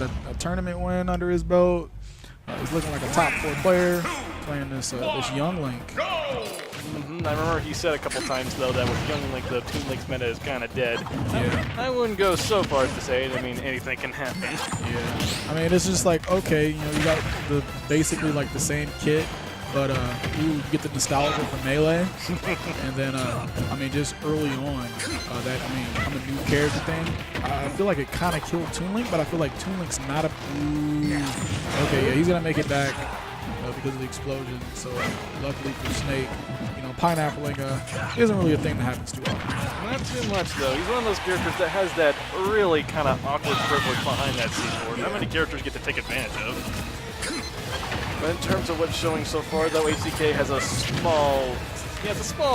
a tournament win under his belt. He's looking like a top 4 player playing this young Link. I remember he said a couple times though that with young Link, the Toon Link's meta is kind of dead. Yeah. I wouldn't go so far as to say it. I mean, anything can happen. Yeah. I mean, it's just like, okay, you know, you got the basically like the same kit, but you get the nostalgia from Melee, and then I mean, just early on, that I mean, I'm a new character thing. I feel like it kind of killed Toon Link, but I feel like Toon Link's not a. Okay, yeah, he's gonna make it back because of the explosion. So luckily for Snake, you know, pineappling isn't really a thing that happens too often. Not too much though. He's one of those characters that has that really kind of awkward privilege behind that C4. Not many characters get to take advantage of. But in terms of what's showing so far, though, HDK has a small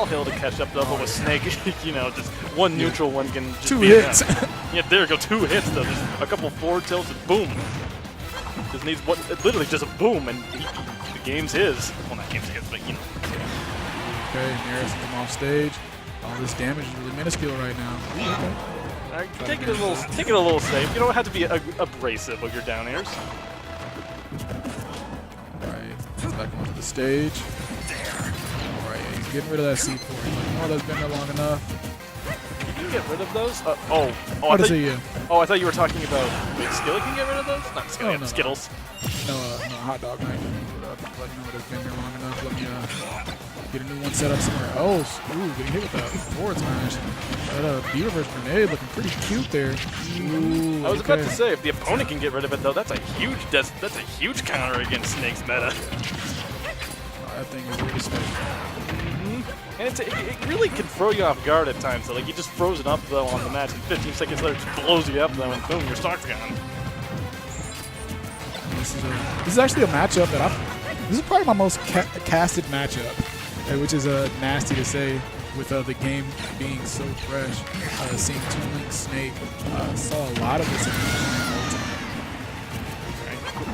hill to catch up, though. But with Snake, you know, just one neutral one can just 2 be hits. Yeah, there you go, 2 hits though. Just a couple forward tilts and boom. Just needs literally just a boom, and the game's his. Well, not game's his, but you know. Okay, Neris come off stage. All this damage is really minuscule right now. Okay. All right, take it a little safe. You don't have to be abrasive with your down airs. Back onto the stage. Alright, yeah, he's getting rid of that C4. He's like, oh, that's been there long enough. You can get rid of those? I thought you were talking about. Wait, Skillet can get rid of those? Not Skillet, no, Skittles. No, Hotdogknight. Let me know it has been here long enough. Let me get a new one set up somewhere else. Ooh, getting hit with that forward smash. That B reverse grenade looking pretty cute there. Ooh, I was about to say, if the opponent can get rid of it though, that's a huge counter against Snake's meta. That thing is really stable. And it really can throw you off guard at times. So like you just frozen up though on the match, and 15 seconds later just blows you up though, and boom, your stock's gone. This is actually a matchup that this is probably my most casted matchup, which is nasty to say with the game being so fresh. Seeing Toon Link, Snake, saw a lot of this in the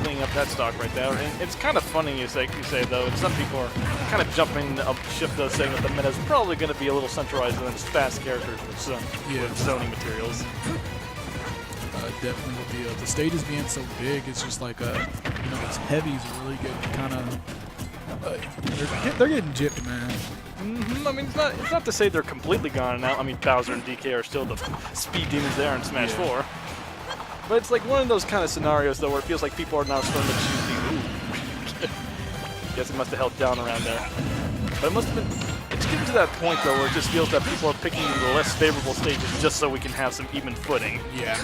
Cleaning up that stock right there, and it's kind of funny you say though, and some people are kind of jumping up ship though, saying that the meta is probably going to be a little centralized than just fast characters with zoning materials. Definitely with the stages being so big, it's just like you know, those heavies are really getting kind of they're getting gypped, man. I mean, it's not to say they're completely gone now. I mean, Bowser and DK are still the speed demons there in Smash 4. But it's like one of those kind of scenarios, though, where it feels like people are now starting to choose the Guess it must have held down around there. But it must have been... It's getting to that point, though, where it just feels that people are picking the less favorable stages just so we can have some even footing. Yeah.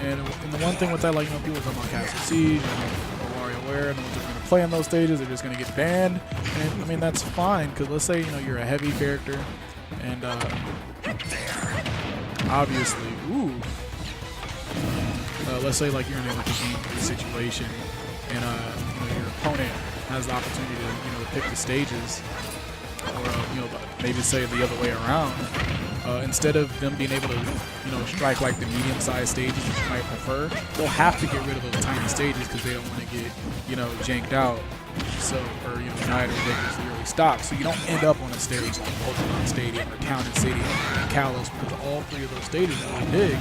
And the one thing with that, like, you know, people are talking about Castle Siege, or WarioWare, and the ones that are going to play on those stages are just going to get banned. And, I mean, that's fine, because let's say, you know, you're a heavy character, and obviously, let's say like you're in like a game situation, and you know, your opponent has the opportunity to, you know, to pick the stages, or you know, maybe say the other way around. Instead of them being able to, you know, strike like the medium-sized stages that you might prefer, they'll have to get rid of those tiny stages because they don't want to get, you know, janked out. So, or, you know, denied or ridiculously early stock. So you don't end up on a stage like Pokemon Stadium or Town and City and Kalos, because all 3 of those stages are really big.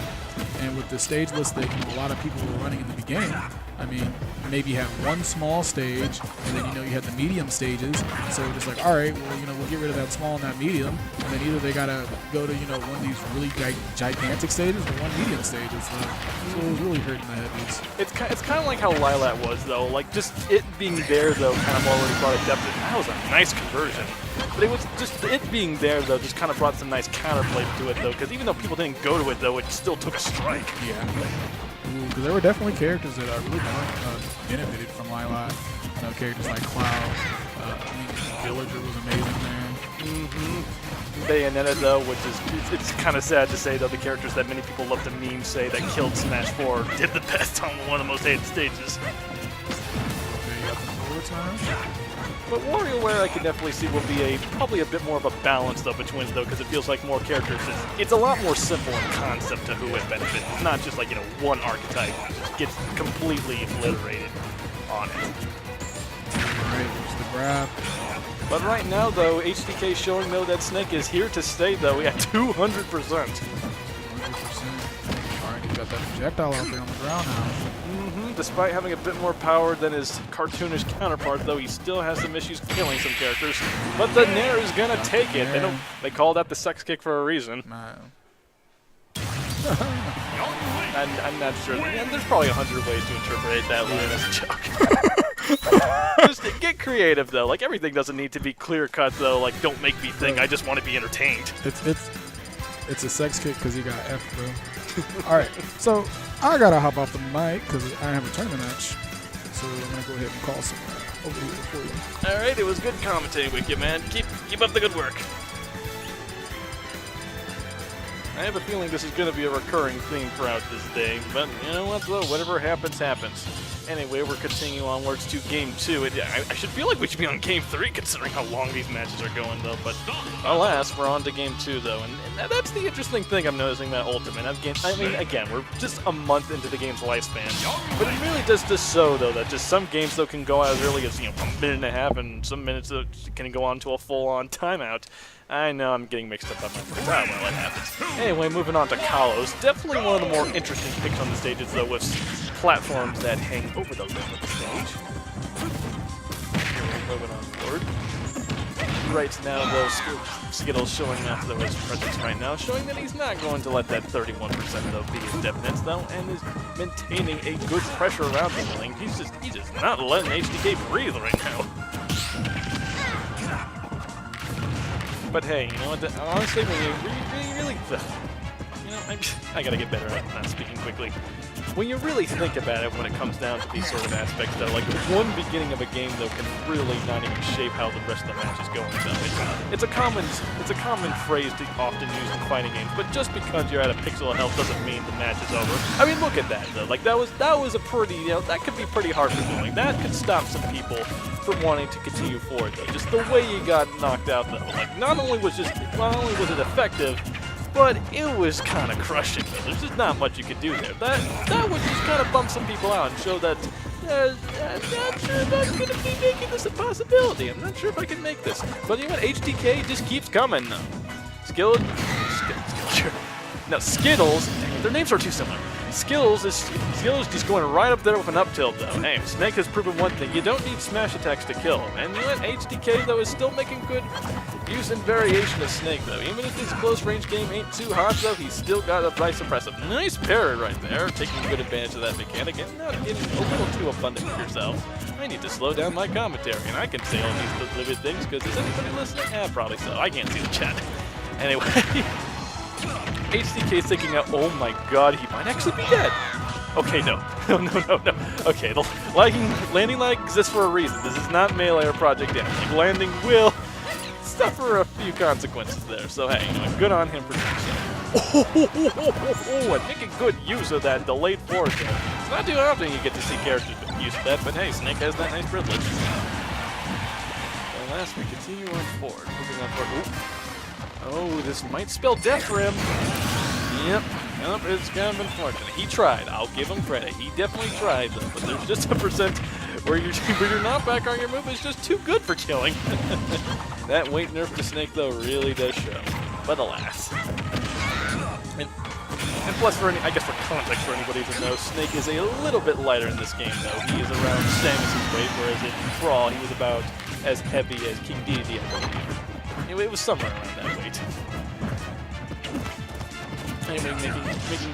And with the stage list that, you know, a lot of people were running in the beginning, I mean, maybe you have one small stage, and then, you know, you have the medium stages. So just like, all right, well, you know, we'll get rid of that small and that medium, and then either they gotta go to, you know, one of these really gigantic stages or one medium stages. So it was really hurting the heavies. It's kind of like how Lilat was though. Like just it being there though, kind of already brought a depth. That was a nice conversion. But it was just it being there though, just kind of brought some nice counterplay to it though. Because even though people didn't go to it though, it still took a strike. Yeah. Because there were definitely characters that really benefited from Lilat. You know, characters like Cloud. I mean, Villager was amazing there. Bayonetta though, which is it's kind of sad to say though, the characters that many people love to meme say that killed Smash 4 did the best on one of the most hated stages. Okay, you got the forward time. But WarioWare I can definitely see will be probably a bit more of a balance though between though, because it feels like more characters. It's a lot more simple in concept to who it benefits. It's not just like, you know, one archetype just gets completely obliterated on it. Alright, there's the grab. But right now though, HDK showing though that Snake is here to stay though. We have 200%. 100%. Alright, you got got that projectile out there on the ground now. Despite having a bit more power than his cartoonish counterpart, though, he still has some issues killing some characters. But the Nair is gonna take it. They call that the sex kick for a reason. I'm not sure. And there's probably 100 ways to interpret that line as a joke. Just get creative, though. Like, everything doesn't need to be clear-cut, though. Like, don't make me think. I just want to be entertained. It's a sex kick because you got F, bro. All right, so I gotta hop off the mic because I have a tournament match. So I'm gonna go ahead and call someone over here for you. All right, it was good commentating with you, man. Keep up the good work. I have a feeling this is going to be a recurring theme throughout this day, but you know what, though? Whatever happens, happens. Anyway, we're continuing onwards to Game 2. I should feel like we should be on Game 3, considering how long these matches are going, though. But alas, we're on to Game 2, though. And that's the interesting thing I'm noticing about Ultimate. I mean, again, we're just a month into the game's lifespan. But it really does just show, though, that just some games, though, can go out as early as, a minute and a half, and some minutes can go on to a full-on timeout. I know I'm getting mixed up on my words. Well, it happens. Anyway, moving on to Kalos. Definitely one of the more interesting picks on the stages, though, with platforms that hang over the rim of the stage. Moving on forward. Right now, though, Skittles showing off his presence right now, showing that he's not going to let that 31% though be his definite, though, and is maintaining a good pressure around the lane. He's just not letting HDK breathe right now. But hey, you know what? Honestly, when you really, I gotta get better at not speaking quickly. When you really think about it, when it comes down to these sort of aspects, though, like one beginning of a game, though, can really not even shape how the rest of the match is going. Though it's a common phrase to often use in fighting games. But just because you're at a pixel of health doesn't mean the match is over. I mean, look at that, though. Like that was a pretty, that could be pretty hard for doing. That could stop some people from wanting to continue forward, though. Just the way you got knocked out, though. Like not only was it effective, but it was kind of crushing, though. There's just not much you could do there. That would just kind of bump some people out and show that I'm not sure if I'm going to be making this a possibility. I'm not sure if I can make this. But you know what? HDK just keeps coming, though. Skittles. Their names are too similar. Skittles just going right up there with an up tilt, though. Hey, Snake has proven one thing. You don't need smash attacks to kill him. And you know what? HDK, though, is still making good use and variation of Snake, though. Even if his close-range game ain't too hot, though, he's still got a nice suppressive. Nice parry right there, taking good advantage of that mechanic and not getting a little too abundant for yourself. I need to slow down my commentary, and I can say all these livid things, because is anybody listening? Probably so. I can't see the chat. Anyway, HDK is thinking out, oh my god, he might actually be dead. Okay, no. Okay, landing lag exists for a reason. This is not Melee or Project M. Like, landing will suffer a few consequences there. So, hey, good on him for doing so. And making good use of that delayed forward there. It's not too often you get to see characters use that, but hey, Snake has that nice privilege. And last, we continue on forward. Moving on forward. Oh, this might spell death for him. Yep, it's kind of unfortunate. He tried. I'll give him credit. He definitely tried, though. But there's just a percent where your knockback on your move is just too good for killing. That weight nerf to Snake, though, really does show. But alas. And plus, I guess for context for anybody who knows, Snake is a little bit lighter in this game, though. He is around Samus's weight, whereas in Brawl, he was about as heavy as King Dedede, I believe. It was somewhere around that weight. Anyway, making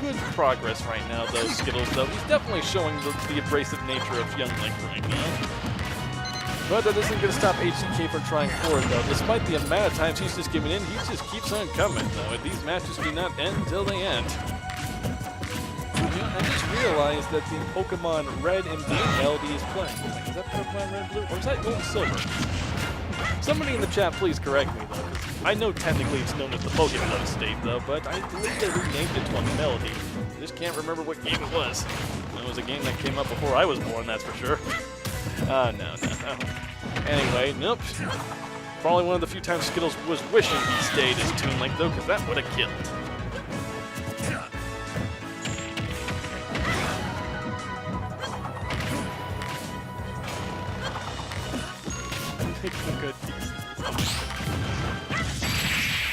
good progress right now, though. Skittles, though, he's definitely showing the abrasive nature of young Link right now. But that isn't going to stop HDK from trying forward, though. Despite the amount of times he's just giving in, he just keeps on coming, though. And these matches do not end until they end. I just realized that the Pokemon Red and Blue LD is playing. Is that Pokemon Red and Blue? Or is that Gold and Silver? Somebody in the chat, please correct me, though. I know technically it's known as the Pokemon State, though, but I believe they renamed it to a Melody. I just can't remember what game it was. It was a game that came up before I was born, that's for sure. No. Anyway, nope. Probably one of the few times Skittles was wishing he stayed as Toon Link, though, because that would have killed. Making good pieces.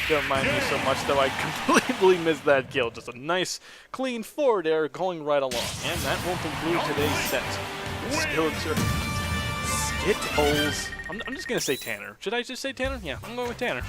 don't mind me so much, though I completely missed that kill. Just a nice, clean forward air going right along. And that will conclude today's set. Skittles. I'm just going to say Tanner. Should I just say Tanner? Yeah, I'm going with Tanner.